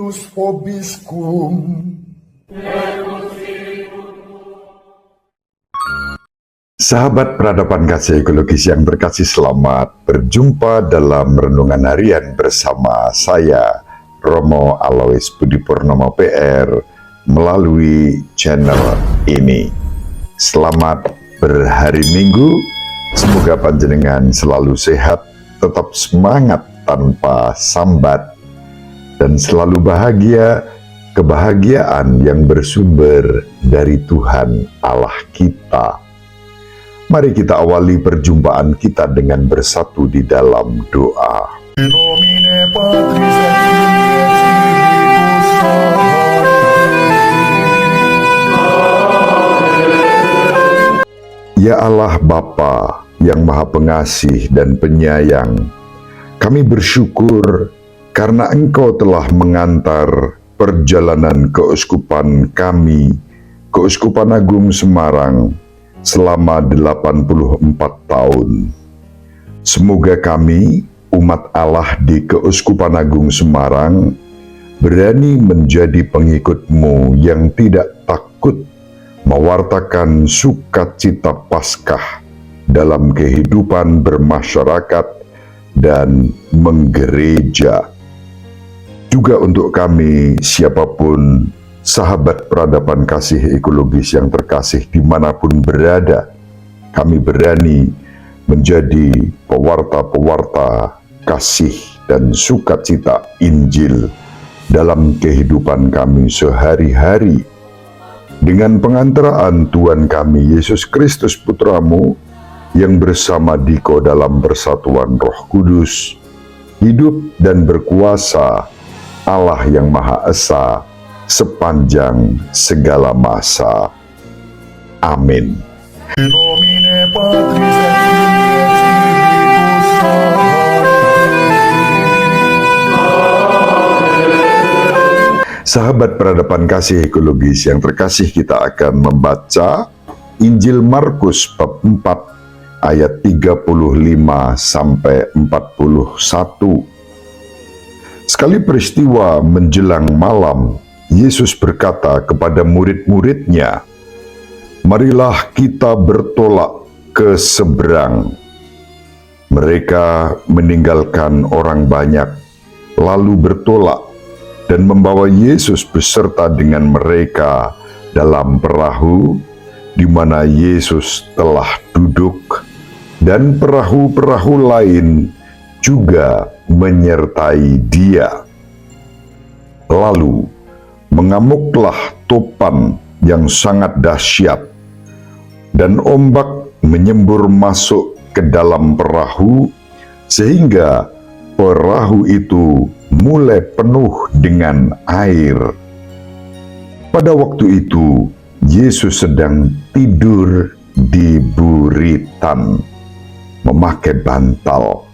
unus vobiscum. Sahabat peradaban kasih ekologis yang berkasih, selamat berjumpa dalam renungan harian bersama saya, Romo Alois Budi Purnomo PR, melalui channel ini. Selamat berhari Minggu, semoga panjenengan selalu sehat, tetap semangat tanpa sambat, dan selalu bahagia, kebahagiaan yang bersumber dari Tuhan Allah kita. Mari kita awali perjumpaan kita dengan bersatu di dalam doa. In nomine Patris et Filii et Ya Allah Bapa yang Maha Pengasih dan Penyayang, kami bersyukur karena Engkau telah mengantar perjalanan keuskupan kami, Keuskupan Agung Semarang, selama 84 tahun. Semoga kami, umat Allah di Keuskupan Agung Semarang, berani menjadi pengikut-Mu yang tidak takut mewartakan sukacita Paskah dalam kehidupan bermasyarakat dan menggereja. Juga untuk kami, siapapun sahabat peradaban kasih ekologis yang terkasih dimanapun berada, kami berani menjadi pewarta-pewarta kasih dan sukacita Injil dalam kehidupan kami sehari-hari. Dengan pengantaraan Tuhan kami Yesus Kristus Putra-Mu, yang bersama Diko dalam persatuan Roh Kudus, hidup dan berkuasa Allah yang Maha Esa sepanjang segala masa. Amin. In nomine Patris et Sahabat peradaban kasih ekologis yang terkasih, kita akan membaca Injil Markus bab 4 ayat 35 sampai 41. Sekali peristiwa menjelang malam, Yesus berkata kepada murid-murid-Nya, "Marilah kita bertolak ke seberang." Mereka meninggalkan orang banyak, lalu bertolak dan membawa Yesus beserta dengan mereka dalam perahu di mana Yesus telah duduk, dan perahu-perahu lain juga menyertai Dia. Lalu mengamuklah topan yang sangat dahsyat, dan ombak menyembur masuk ke dalam perahu, sehingga perahu itu mulai penuh dengan air. Pada waktu itu, Yesus sedang tidur di buritan, memakai bantal.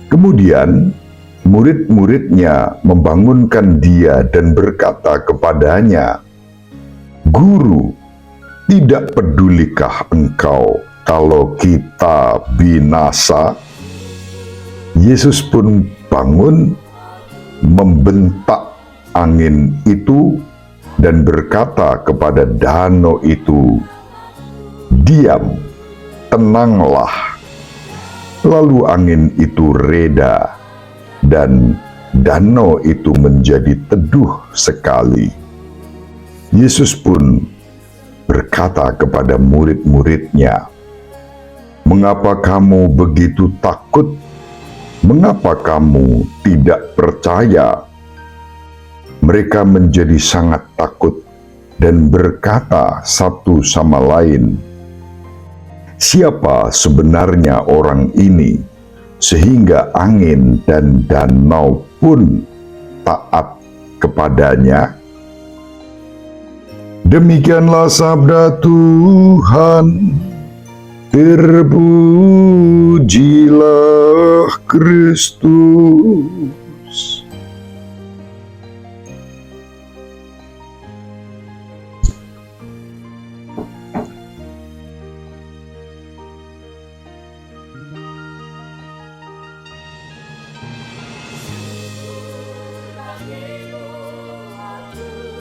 Kemudian, murid-murid-Nya membangunkan Dia dan berkata kepadanya, "Guru, tidak pedulikah Engkau kalau kita binasa?" Yesus pun bangun, membentak angin itu, dan berkata kepada danau itu, "Diam, tenanglah." Lalu angin itu reda, dan danau itu menjadi teduh sekali. Yesus pun berkata kepada murid-murid-Nya, "Mengapa kamu begitu takut? Mengapa kamu tidak percaya?" Mereka menjadi sangat takut dan berkata satu sama lain, "Siapa sebenarnya orang ini, sehingga angin dan danau pun taat kepadanya?" Demikianlah sabda Tuhan. Terpujilah Kristus.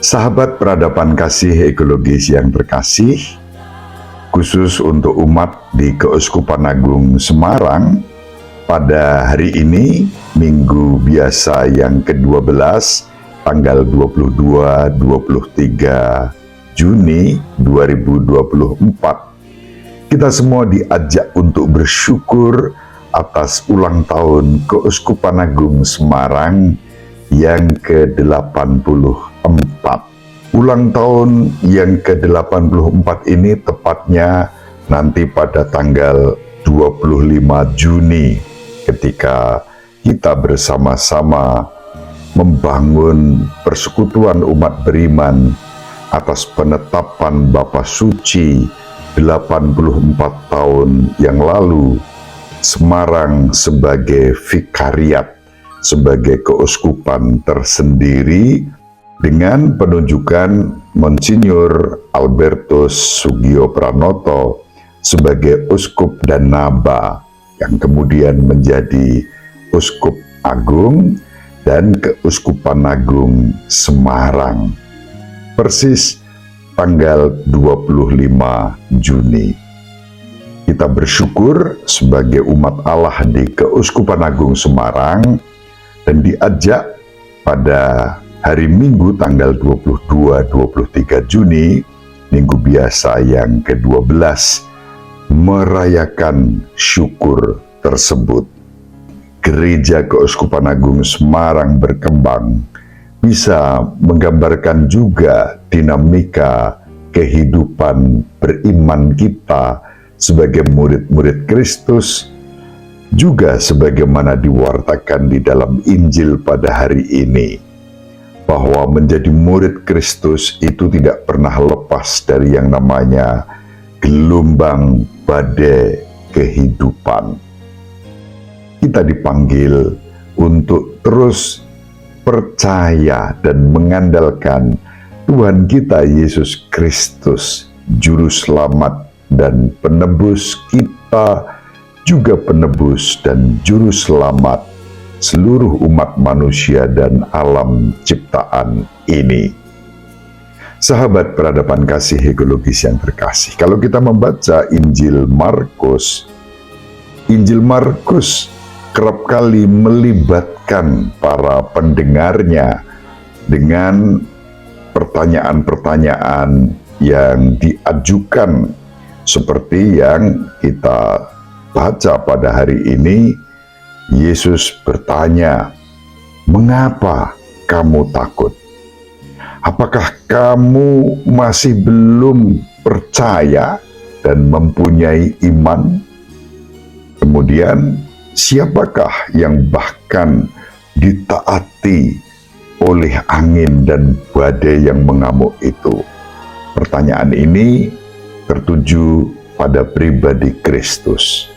Sahabat peradaban kasih ekologis yang terkasih, khusus untuk umat di Keuskupan Agung Semarang, pada hari ini, Minggu Biasa yang ke-12, tanggal 22-23 Juni 2024, kita semua diajak untuk bersyukur atas ulang tahun Keuskupan Agung Semarang yang ke-84. Ulang tahun yang ke-84 ini tepatnya nanti pada tanggal 25 Juni ketika kita bersama-sama membangun persekutuan umat beriman atas penetapan Bapa Suci 84 tahun yang lalu Semarang sebagai vikariat, sebagai keuskupan tersendiri dengan penunjukan Monsinyur Albertus Sugio Pranoto sebagai uskup dan naba yang kemudian menjadi uskup agung dan Keuskupan Agung Semarang. Persis tanggal 25 Juni. Kita bersyukur sebagai umat Allah di Keuskupan Agung Semarang dan diajak pada hari Minggu tanggal 22-23 Juni, Minggu Biasa yang ke-12, merayakan syukur tersebut. Gereja Keuskupan Agung Semarang berkembang, bisa menggambarkan juga dinamika kehidupan beriman kita sebagai murid-murid Kristus, juga sebagaimana diwartakan di dalam Injil pada hari ini, bahwa menjadi murid Kristus itu tidak pernah lepas dari yang namanya gelombang badai kehidupan. Kita dipanggil untuk terus percaya dan mengandalkan Tuhan kita Yesus Kristus, Juru Selamat dan penebus kita, juga penebus dan juru selamat seluruh umat manusia dan alam ciptaan ini. Sahabat peradaban kasih ekologis yang terkasih, kalau kita membaca Injil Markus kerap kali melibatkan para pendengarnya dengan pertanyaan-pertanyaan yang diajukan seperti yang kita baca pada hari ini. Yesus bertanya, "Mengapa kamu takut? Apakah kamu masih belum percaya dan mempunyai iman?" Kemudian, siapakah yang bahkan ditaati oleh angin dan badai yang mengamuk itu? Pertanyaan ini tertuju pada pribadi Kristus.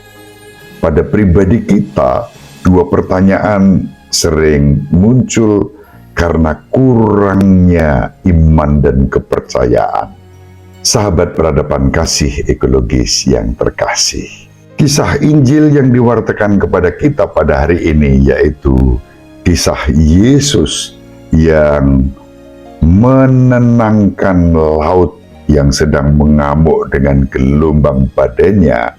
Pada pribadi kita, dua pertanyaan sering muncul karena kurangnya iman dan kepercayaan. Sahabat peradaban kasih ekologis yang terkasih, kisah Injil yang diwartakan kepada kita pada hari ini yaitu kisah Yesus yang menenangkan laut yang sedang mengamuk dengan gelombang badainya,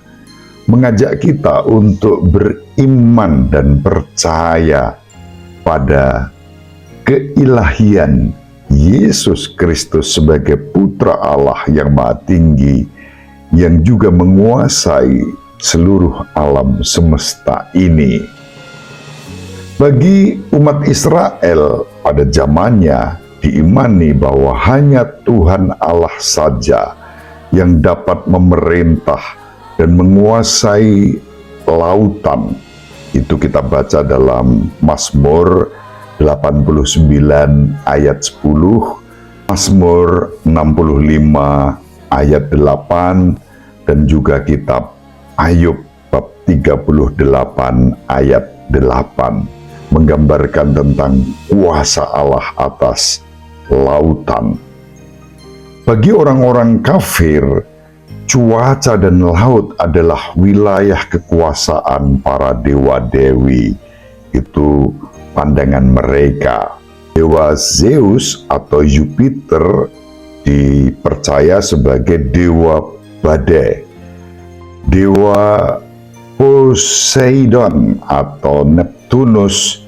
mengajak kita untuk beriman dan percaya pada keilahian Yesus Kristus sebagai Putra Allah yang Maha Tinggi, yang juga menguasai seluruh alam semesta ini. Bagi umat Israel pada zamannya, diimani bahwa hanya Tuhan Allah saja yang dapat memerintah dan menguasai lautan. Itu kita baca dalam Mazmur 89 ayat 10, Mazmur 65 ayat 8, dan juga kitab Ayub bab 38 ayat 8, menggambarkan tentang kuasa Allah atas lautan. Bagi orang-orang kafir, cuaca dan laut adalah wilayah kekuasaan para dewa-dewi. Itu pandangan mereka. Dewa Zeus atau Jupiter dipercaya sebagai dewa badai. Dewa Poseidon atau Neptunus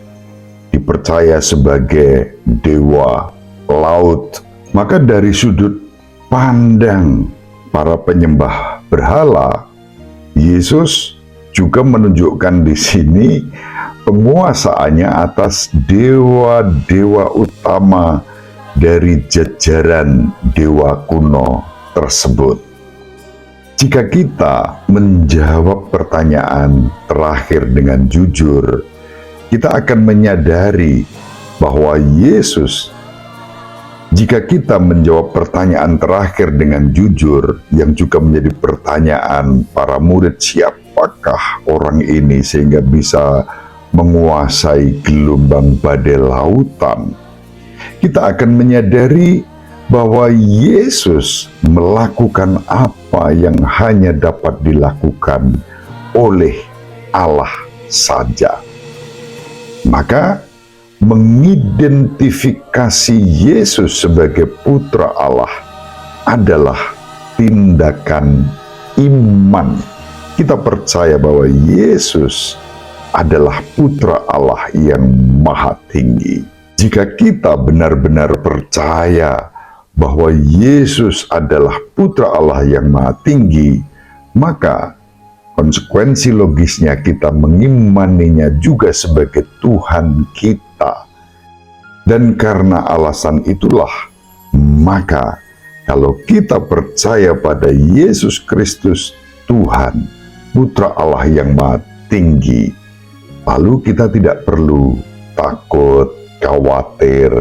dipercaya sebagai dewa laut. Maka dari sudut pandang para penyembah berhala, Yesus juga menunjukkan di sini penguasaannya atas dewa-dewa utama dari jajaran dewa kuno tersebut. Jika kita menjawab pertanyaan terakhir dengan jujur, kita akan menyadari bahwa jika kita menjawab pertanyaan terakhir dengan jujur, yang juga menjadi pertanyaan para murid, siapakah orang ini sehingga bisa menguasai gelombang badai lautan, kita akan menyadari bahwa Yesus melakukan apa yang hanya dapat dilakukan oleh Allah saja. Maka mengidentifikasi Yesus sebagai putra Allah adalah tindakan iman. Kita percaya bahwa Yesus adalah putra Allah yang maha tinggi. Jika kita benar-benar percaya bahwa Yesus adalah putra Allah yang maha tinggi, maka konsekuensi logisnya kita mengimaninya juga sebagai Tuhan kita. Dan karena alasan itulah, maka kalau kita percaya pada Yesus Kristus Tuhan, putra Allah yang maha tinggi, lalu kita tidak perlu takut, khawatir,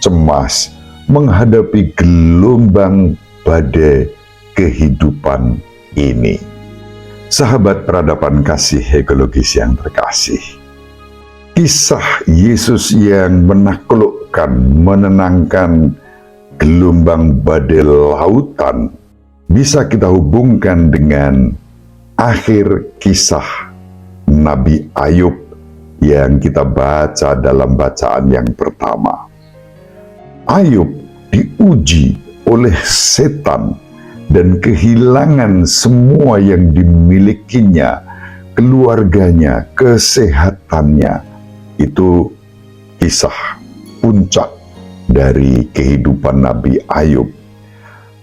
cemas menghadapi gelombang badai kehidupan ini. Sahabat peradaban kasih ekologis yang terkasih, kisah Yesus yang menaklukkan, menenangkan gelombang badai lautan bisa kita hubungkan dengan akhir kisah Nabi Ayub yang kita baca dalam bacaan yang pertama. Ayub diuji oleh setan dan kehilangan semua yang dimilikinya, keluarganya, kesehatannya. Itu kisah puncak dari kehidupan Nabi Ayub.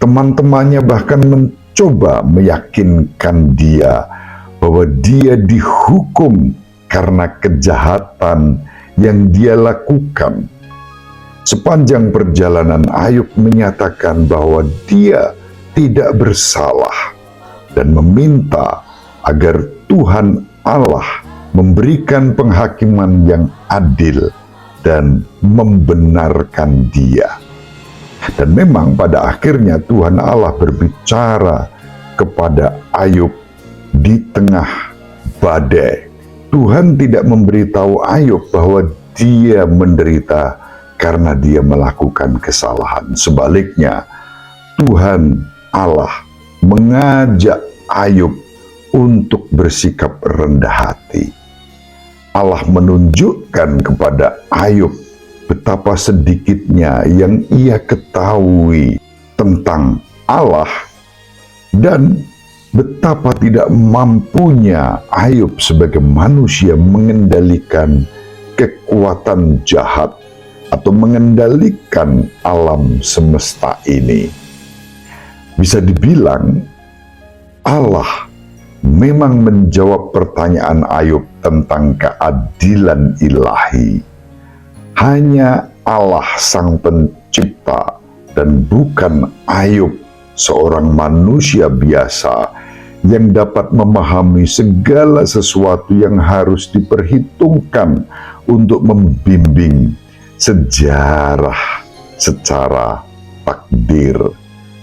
Teman-temannya bahkan mencoba meyakinkan dia bahwa dia dihukum karena kejahatan yang dia lakukan. Sepanjang perjalanan, Ayub menyatakan bahwa dia tidak bersalah dan meminta agar Tuhan Allah memberikan penghakiman yang adil dan membenarkan dia. Dan memang pada akhirnya Tuhan Allah berbicara kepada Ayub di tengah badai. Tuhan tidak memberitahu Ayub bahwa dia menderita karena dia melakukan kesalahan. Sebaliknya, Tuhan Allah mengajak Ayub untuk bersikap rendah hati. Allah menunjukkan kepada Ayub betapa sedikitnya yang ia ketahui tentang Allah dan betapa tidak mampunya Ayub sebagai manusia mengendalikan kekuatan jahat atau mengendalikan alam semesta ini. Bisa dibilang Allah memang menjawab pertanyaan Ayub tentang keadilan ilahi. Hanya Allah sang pencipta dan bukan Ayub, seorang manusia biasa yang dapat memahami segala sesuatu yang harus diperhitungkan untuk membimbing sejarah secara takdir,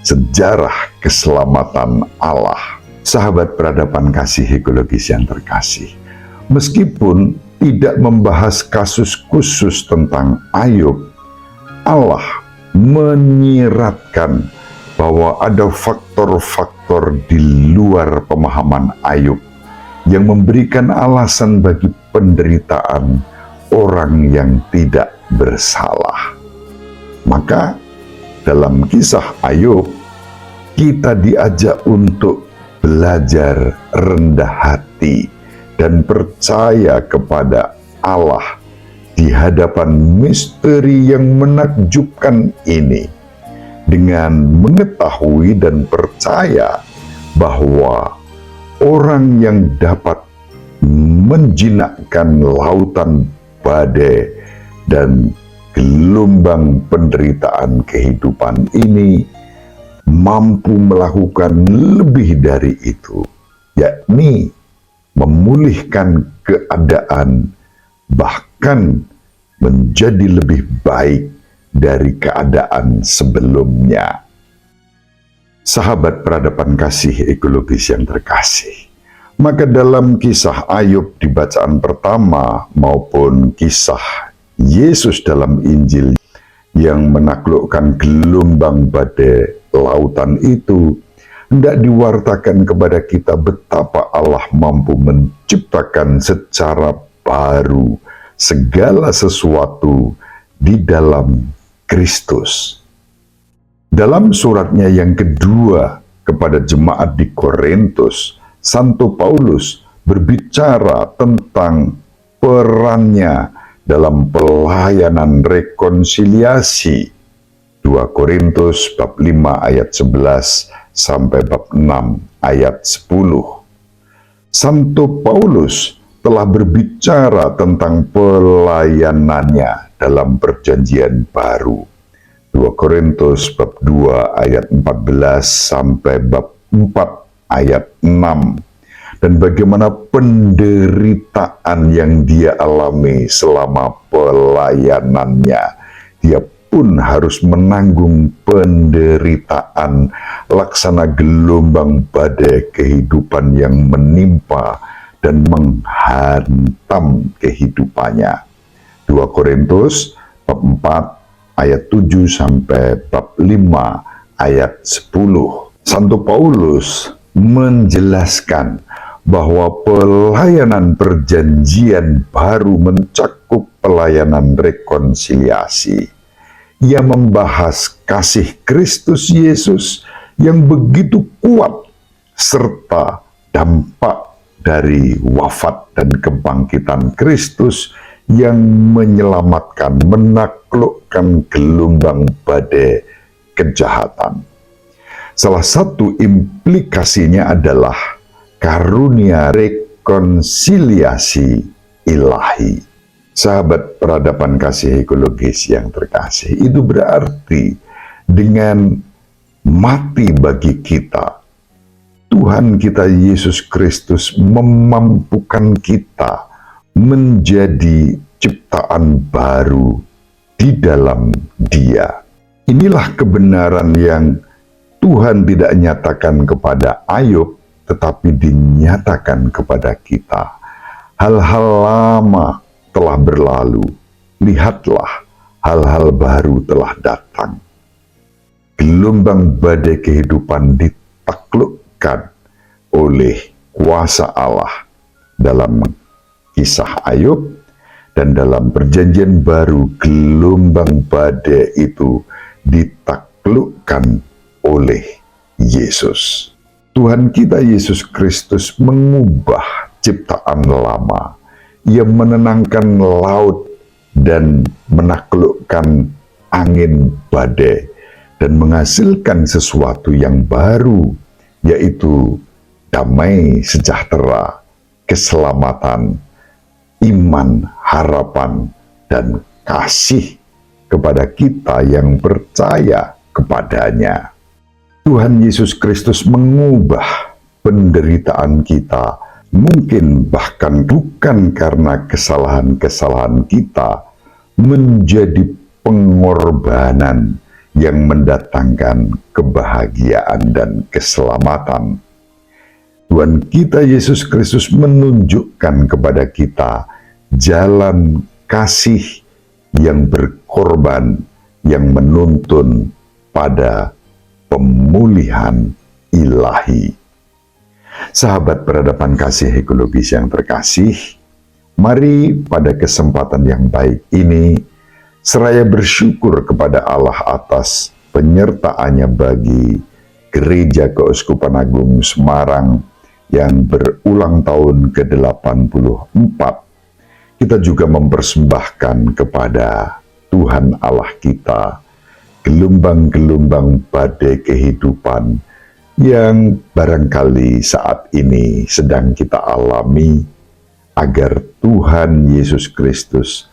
sejarah keselamatan Allah. Sahabat peradaban kasih ekologis yang terkasih, meskipun tidak membahas kasus khusus tentang Ayub, Allah menyiratkan bahwa ada faktor-faktor di luar pemahaman Ayub yang memberikan alasan bagi penderitaan orang yang tidak bersalah. Maka dalam kisah Ayub, kita diajak untuk belajar rendah hati dan percaya kepada Allah di hadapan misteri yang menakjubkan ini, dengan mengetahui dan percaya bahwa orang yang dapat menjinakkan lautan badai dan gelombang penderitaan kehidupan ini mampu melakukan lebih dari itu, yakni memulihkan keadaan, bahkan menjadi lebih baik dari keadaan sebelumnya. Sahabat peradaban kasih ekologis yang terkasih, maka dalam kisah Ayub di bacaan pertama maupun kisah Yesus dalam Injil yang menaklukkan gelombang badai lautan itu, hendak diwartakan kepada kita betapa Allah mampu menciptakan secara baru segala sesuatu di dalam Kristus. Dalam suratnya yang kedua kepada jemaat di Korintus, Santo Paulus berbicara tentang perannya dalam pelayanan rekonsiliasi. 2 Korintus bab 5 ayat 11 sampai bab 6 ayat 10. Santo Paulus telah berbicara tentang pelayanannya dalam perjanjian baru. 2 Korintus bab 2 ayat 14 sampai bab 4 ayat 6. Dan bagaimana penderitaan yang dia alami selama pelayanannya. Dia pun harus menanggung penderitaan laksana gelombang badai kehidupan yang menimpa dan menghantam kehidupannya. 2 Korintus bab 4 ayat 7 sampai bab 5 ayat 10. Santo Paulus menjelaskan bahwa pelayanan perjanjian baru mencakup pelayanan rekonsiliasi. Ia membahas kasih Kristus Yesus yang begitu kuat, serta dampak dari wafat dan kebangkitan Kristus yang menyelamatkan, menaklukkan gelombang badai kejahatan. Salah satu implikasinya adalah karunia rekonsiliasi ilahi. Sahabat peradaban kasih ekologis yang terkasih, itu berarti dengan mati bagi kita, Tuhan kita Yesus Kristus memampukan kita menjadi ciptaan baru di dalam Dia. Inilah kebenaran yang Tuhan tidak nyatakan kepada Ayub, tetapi dinyatakan kepada kita. Hal-hal lama telah berlalu, lihatlah hal-hal baru telah datang. Gelombang badai kehidupan ditaklukkan oleh kuasa Allah dalam kisah Ayub, dan dalam perjanjian baru gelombang badai itu ditaklukkan oleh Yesus. Tuhan kita Yesus Kristus mengubah ciptaan lama. Ia menenangkan laut dan menaklukkan angin badai dan menghasilkan sesuatu yang baru, yaitu damai sejahtera, keselamatan, iman, harapan, dan kasih kepada kita yang percaya kepadanya. Tuhan Yesus Kristus mengubah penderitaan kita, mungkin bahkan bukan karena kesalahan-kesalahan kita, menjadi pengorbanan yang mendatangkan kebahagiaan dan keselamatan. Tuhan kita Yesus Kristus menunjukkan kepada kita jalan kasih yang berkorban, yang menuntun pada pemulihan ilahi. Sahabat peradaban kasih ekologis yang terkasih, mari pada kesempatan yang baik ini seraya bersyukur kepada Allah atas penyertaannya bagi Gereja Keuskupan Agung Semarang yang berulang tahun ke-84, kita juga mempersembahkan kepada Tuhan Allah kita gelombang-gelombang badai kehidupan yang barangkali saat ini sedang kita alami, agar Tuhan Yesus Kristus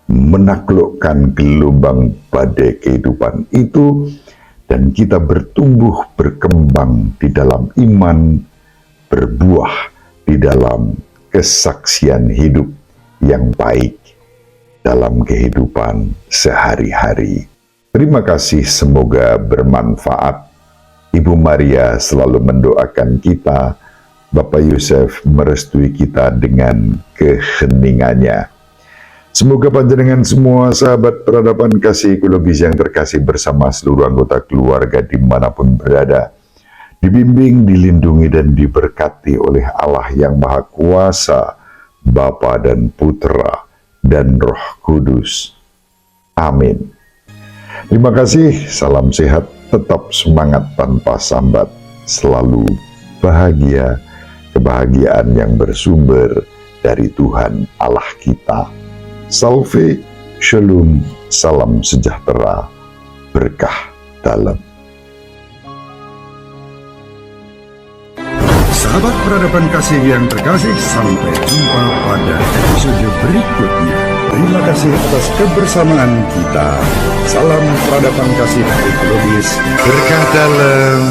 menaklukkan gelombang badai kehidupan itu, dan kita bertumbuh berkembang di dalam iman, berbuah di dalam kesaksian hidup yang baik dalam kehidupan sehari-hari. Terima kasih, semoga bermanfaat. Ibu Maria selalu mendoakan kita, Bapak Yosef merestui kita dengan keheningannya. Semoga panjenengan semua sahabat peradaban kasih ekologis yang terkasih bersama seluruh anggota keluarga dimanapun berada, dibimbing, dilindungi, dan diberkati oleh Allah yang Maha Kuasa, Bapa dan Putra dan Roh Kudus. Amin. Terima kasih, salam sehat, tetap semangat tanpa sambat, selalu bahagia, kebahagiaan yang bersumber dari Tuhan Allah kita. Salve, shalom, salam sejahtera, berkah dalam. Sahabat peradaban kasih yang terkasih, sampai jumpa pada episode berikutnya. Terima kasih atas kebersamaan kita. Salam peradaban kasih ekologis, berkah dalam.